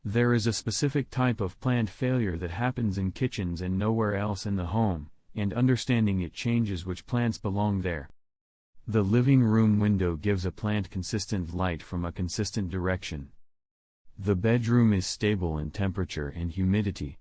There is a specific type of plant failure that happens in kitchens and nowhere else in the home, and understanding it changes which plants belong there. The living room window gives a plant consistent light from a consistent direction. The bedroom is stable in temperature and humidity.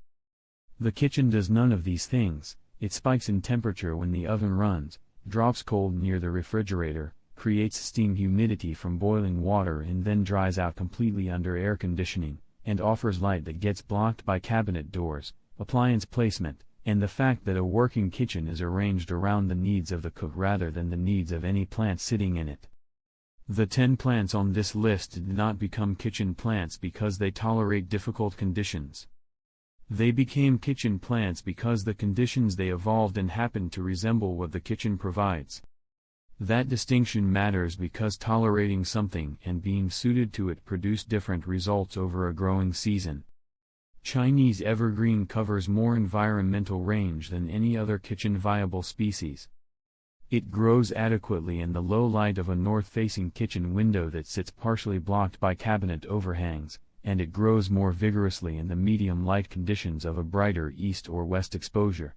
The kitchen does none of these things. It spikes in temperature when the oven runs, drops cold near the refrigerator, creates steam humidity from boiling water and then dries out completely under air conditioning, and offers light that gets blocked by cabinet doors, appliance placement, and the fact that a working kitchen is arranged around the needs of the cook rather than the needs of any plant sitting in it. The 10 plants on this list did not become kitchen plants because they tolerate difficult conditions. They became kitchen plants because the conditions they evolved in happened to resemble what the kitchen provides. That distinction matters because tolerating something and being suited to it produce different results over a growing season. Chinese evergreen covers more environmental range than any other kitchen-viable species. It grows adequately in the low light of a north-facing kitchen window that sits partially blocked by cabinet overhangs, and it grows more vigorously in the medium light conditions of a brighter east or west exposure.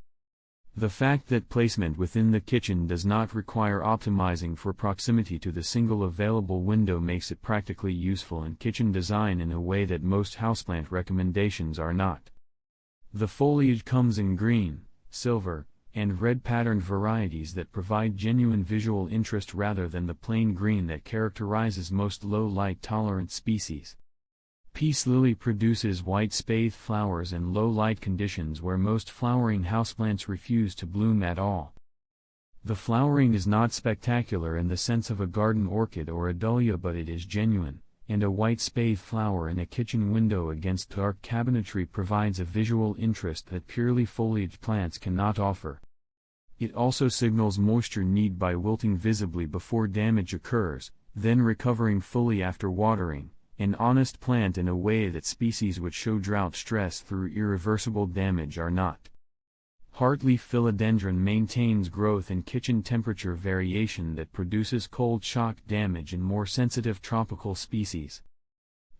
The fact that placement within the kitchen does not require optimizing for proximity to the single available window makes it practically useful in kitchen design in a way that most houseplant recommendations are not. The foliage comes in green, silver, and red patterned varieties that provide genuine visual interest rather than the plain green that characterizes most low light tolerant species. Peace lily produces white spathe flowers in low light conditions where most flowering houseplants refuse to bloom at all. The flowering is not spectacular in the sense of a garden orchid or a dahlia, but it is genuine, and a white spathe flower in a kitchen window against dark cabinetry provides a visual interest that purely foliaged plants cannot offer. It also signals moisture need by wilting visibly before damage occurs, then recovering fully after watering. An honest plant in a way that species which show drought stress through irreversible damage are not. Heartleaf philodendron maintains growth in kitchen temperature variation that produces cold shock damage in more sensitive tropical species.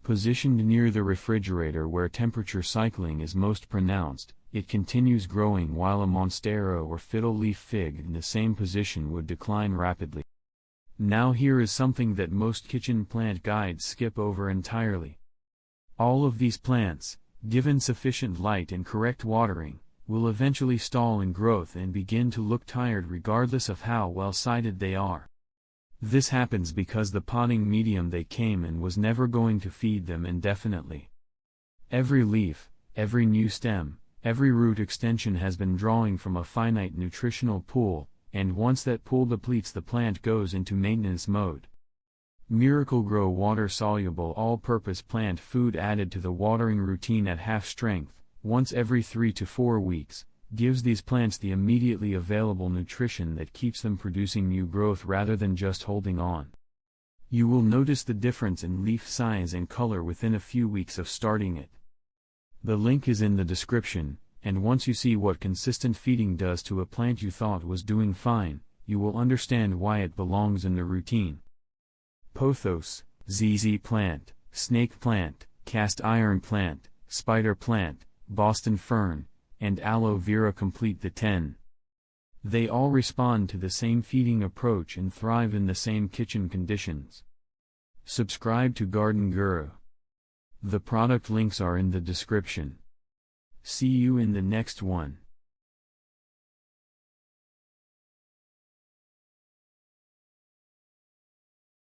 Positioned near the refrigerator where temperature cycling is most pronounced, it continues growing while a monstera or fiddle leaf fig in the same position would decline rapidly. Now here is something that most kitchen plant guides skip over entirely. All of these plants, given sufficient light and correct watering, will eventually stall in growth and begin to look tired regardless of how well sited they are. This happens because the potting medium they came in was never going to feed them indefinitely. Every leaf, every new stem, every root extension has been drawing from a finite nutritional pool, and once that pool depletes, the plant goes into maintenance mode. Miracle-Gro water-soluble all-purpose plant food added to the watering routine at half strength, once every 3 to 4 weeks, gives these plants the immediately available nutrition that keeps them producing new growth rather than just holding on. You will notice the difference in leaf size and color within a few weeks of starting it. The link is in the description. And once you see what consistent feeding does to a plant you thought was doing fine, you will understand why it belongs in the routine. Pothos, ZZ plant, snake plant, cast iron plant, spider plant, Boston fern, and aloe vera complete the 10. They all respond to the same feeding approach and thrive in the same kitchen conditions. Subscribe to Garden Guru. The product links are in the description. See you in the next one.